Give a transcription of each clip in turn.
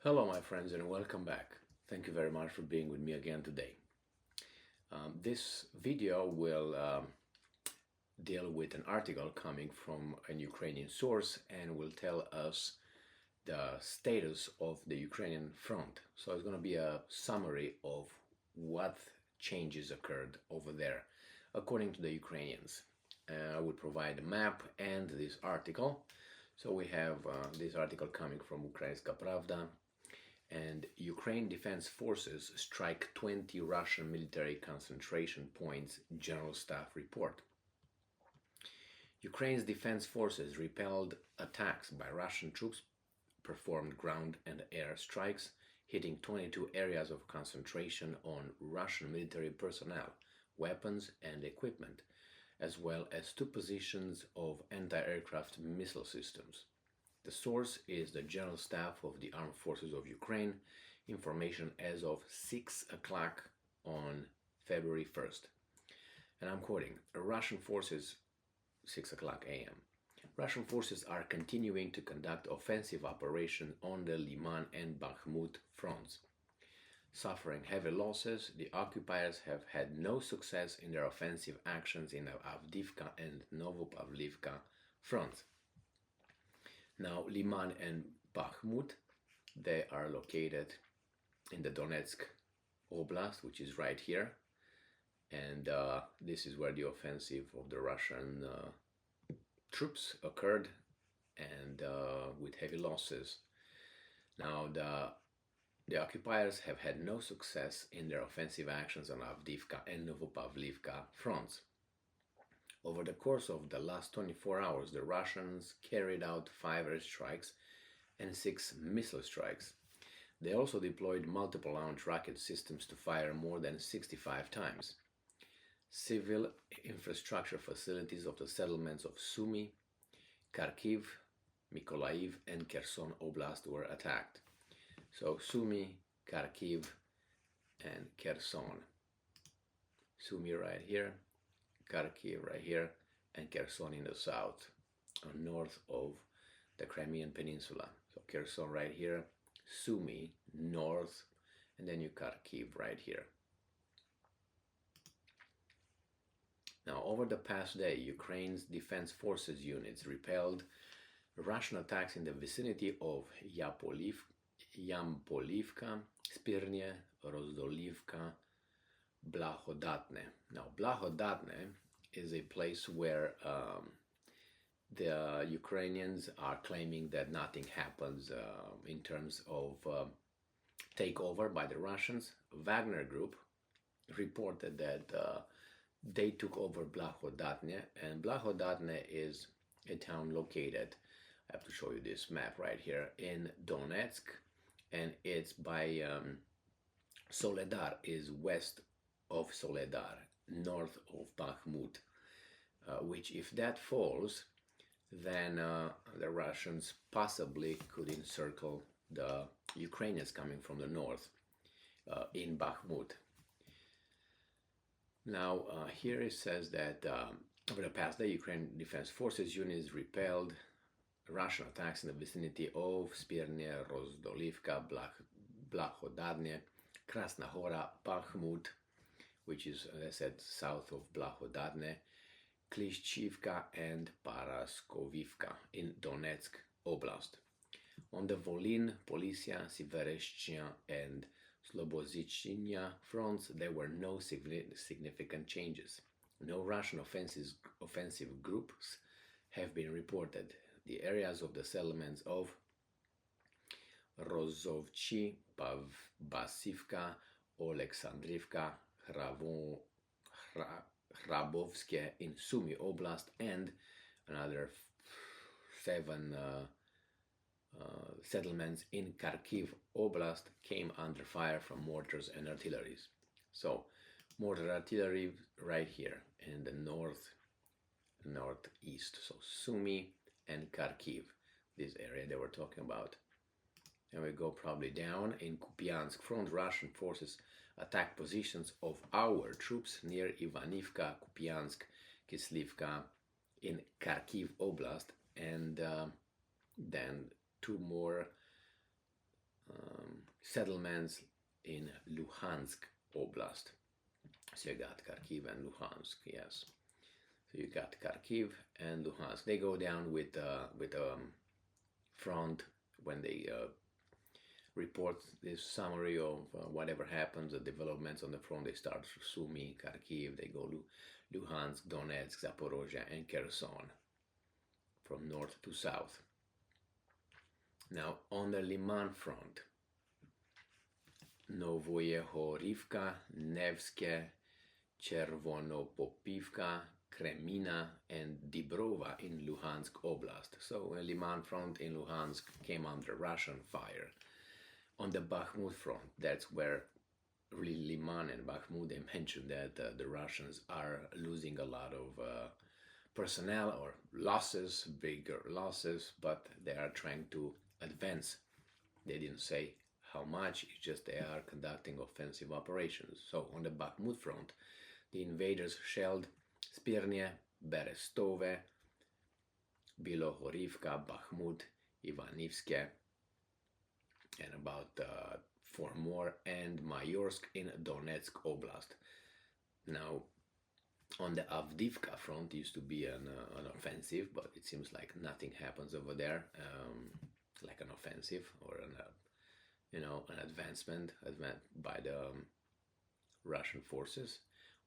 Hello, my friends, and welcome back. Thank you very much for being with me again today. This video will deal with an article coming from an Ukrainian source and will tell us the status of the Ukrainian front. So it's going to be a summary of what changes occurred over there, according to the Ukrainians. I will provide a map and this article. So we have this article coming from Ukrainska Pravda, and Ukraine Defense Forces strike 20 Russian military concentration points, General Staff report. Ukraine's defense forces repelled attacks by Russian troops, performed ground and air strikes, hitting 22 areas of concentration on Russian military personnel, weapons, and equipment, as well as two positions of anti-aircraft missile systems. The source is the General Staff of the Armed Forces of Ukraine, information as of 6 o'clock on February 1st. And I'm quoting, Russian forces, 6 o'clock a.m. Russian forces are continuing to conduct offensive operations on the Lyman and Bakhmut fronts. Suffering heavy losses, the occupiers have had no success in their offensive actions in the Avdiivka and Novopavlivka fronts. Now, Lyman and Bakhmut, they are located in the Donetsk Oblast, which is right here. And this is where the offensive of the Russian troops occurred, and with heavy losses. Now, the occupiers have had no success in their offensive actions on Avdiivka and Novopavlivka fronts. Over the course of the last 24 hours, the Russians carried out 5 airstrikes and 6 missile strikes. They also deployed multiple launch rocket systems to fire more than 65 times. Civil infrastructure facilities of the settlements of Sumy, Kharkiv, Mykolaiv, and Kherson Oblast were attacked. So Sumy, Kharkiv, and Kherson. Sumy right here, Kharkiv right here, and Kherson in the south, north of the Crimean Peninsula. So Kherson right here, Sumy north, and then you Kharkiv right here. Now, over the past day, Ukraine's defense forces units repelled Russian attacks in the vicinity of Yampolivka, Spirne, Rozdolivka, Blahodatne. Now, Blahodatne is a place where the Ukrainians are claiming that nothing happens in terms of takeover by the Russians. Wagner Group reported that they took over Blahodatne, and Blahodatne is a town located, I have to show you this map right here, in Donetsk, and it's by Soledar, is west of Soledar, north of Bakhmut, which if that falls, then the Russians possibly could encircle the Ukrainians coming from the north in Bakhmut. Now, here it says that over the past day, Ukraine Defense Forces units repelled Russian attacks in the vicinity of Spirne, Rozdolivka, Blahodatne, Krasna Hora, Bakhmut, which is, as I said, south of Blahodatne, Klishchivka, and Paraskovivka in Donetsk Oblast. On the Volyn, Polisia, Sivereshchya, and Slobozichnya fronts, there were no significant changes. No Russian offensive groups have been reported. The areas of the settlements of Rozovchi, Basivka, Oleksandrivka, Hrabovske in Sumy Oblast, and another 7 settlements in Kharkiv Oblast came under fire from mortars and artilleries. So, mortar artillery right here in the northeast. So, Sumy and Kharkiv, this area they were talking about. And we go probably down in Kupiansk front. Russian forces attacked positions of our troops near Ivanivka, Kupiansk, Kislivka in Kharkiv Oblast, and then 2 more settlements in Luhansk Oblast. So you got Kharkiv and Luhansk, yes. So you got Kharkiv and Luhansk. They go down with front when they report this summary of whatever happens, the developments on the front. They start Sumy, Kharkiv, they go Luhansk, Donetsk, Zaporozhye, and Kherson from north to south. Now on the Lyman front, Novoye Horivka, Nevske, Chervonopopivka, Kremina, and Dibrova in Luhansk Oblast. So the Lyman front in Luhansk came under Russian fire. On the Bakhmut front, that's where really Lyman and Bakhmut, they mentioned that the Russians are losing a lot of personnel or losses, bigger losses, but they are trying to advance. They didn't say how much, it's just they are conducting offensive operations. So on the Bakhmut front, the invaders shelled Spirnie, Berestove, Bilohorivka, Bakhmut, Ivanivske, and about 4 more, and Mayorsk in Donetsk Oblast. Now, on the Avdiivka front used to be an offensive, but it seems like nothing happens over there, like an offensive or an advancement by the Russian forces.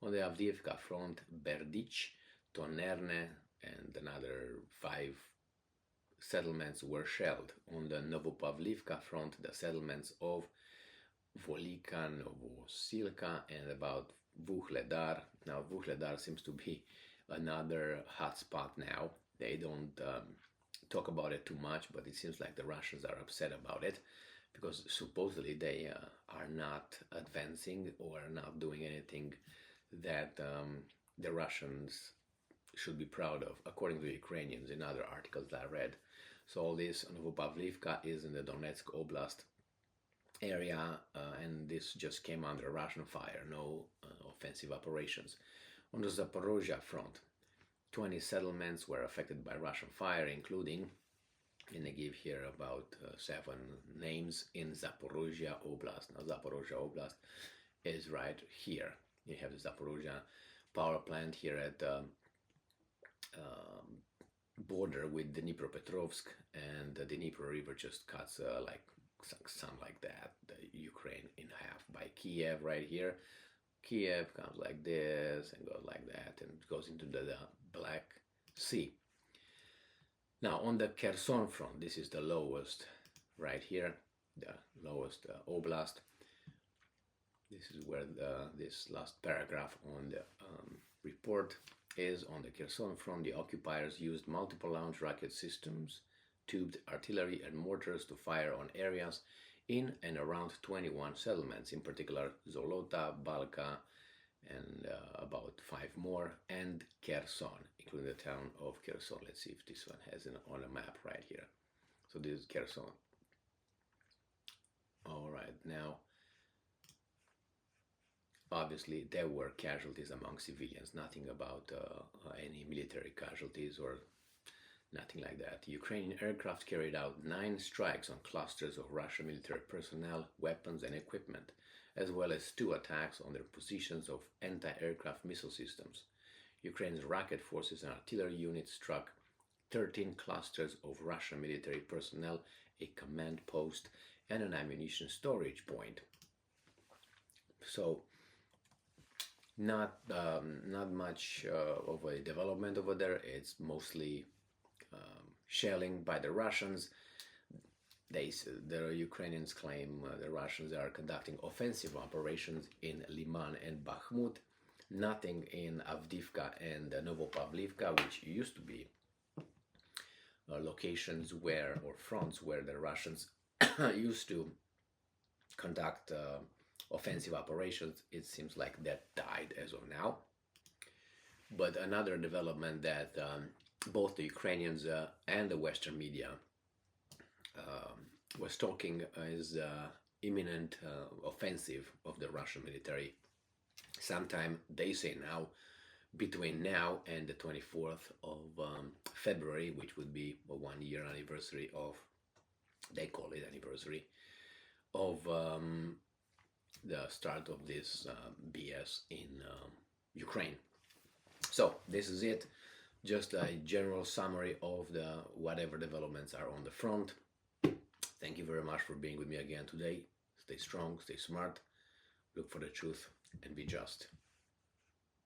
On the Avdiivka front, Berdych, Tonerne, and another 5 settlements were shelled. On the Novopavlivka front, the settlements of Volika, Novosilka, and about Vuhledar. Now, Vuhledar seems to be another hotspot now. They don't talk about it too much, but it seems like the Russians are upset about it because supposedly they are not advancing or not doing anything that the Russians should be proud of, according to the Ukrainians in other articles that I read. So all this, Novopavlivka is in the Donetsk Oblast area, and this just came under Russian fire, no offensive operations. On the Zaporozhye front, 20 settlements were affected by Russian fire, including, and I give here about 7 names in Zaporozhye Oblast. Now, Zaporozhye Oblast is right here. You have the Zaporozhye power plant here at the border with Dnipropetrovsk, and the Dnipro River just cuts something like that, the Ukraine in half by Kiev right here. Kiev comes like this and goes like that and goes into the Black Sea. Now on the Kherson front, this is the lowest right here, the lowest oblast. This is where this last paragraph on the report is. On the Kherson front, the occupiers used multiple launch rocket systems, tubed artillery and mortars to fire on areas in and around 21 settlements, in particular Zolota, Balka, and about 5 more, and Kherson, including the town of Kherson. Let's see if this one has it on a map right here. So this is Kherson. All right, now, obviously there were casualties among civilians, nothing about any military casualties or nothing like that. Ukrainian aircraft carried out 9 strikes on clusters of Russian military personnel, weapons and equipment, as well as 2 attacks on their positions of anti-aircraft missile systems. Ukraine's rocket forces and artillery units struck 13 clusters of Russian military personnel, a command post, and an ammunition storage point. So, not much of a development over there. It's mostly shelling by the Russians. The Ukrainians claim the Russians are conducting offensive operations in Lyman and Bakhmut, nothing in Avdiivka and Novopavlivka, which used to be locations where, or fronts where the Russians used to conduct offensive operations. It seems like that died as of now. But another development that both the Ukrainians and the Western media was talking is imminent offensive of the Russian military. Sometime, they say now, between now and the 24th of February, which would be a 1-year anniversary of, they call it anniversary, of the start of this BS in Ukraine. So this is it. Just a general summary of the whatever developments are on the front. Thank you very much for being with me again today. Stay strong, stay smart, look for the truth, and be just.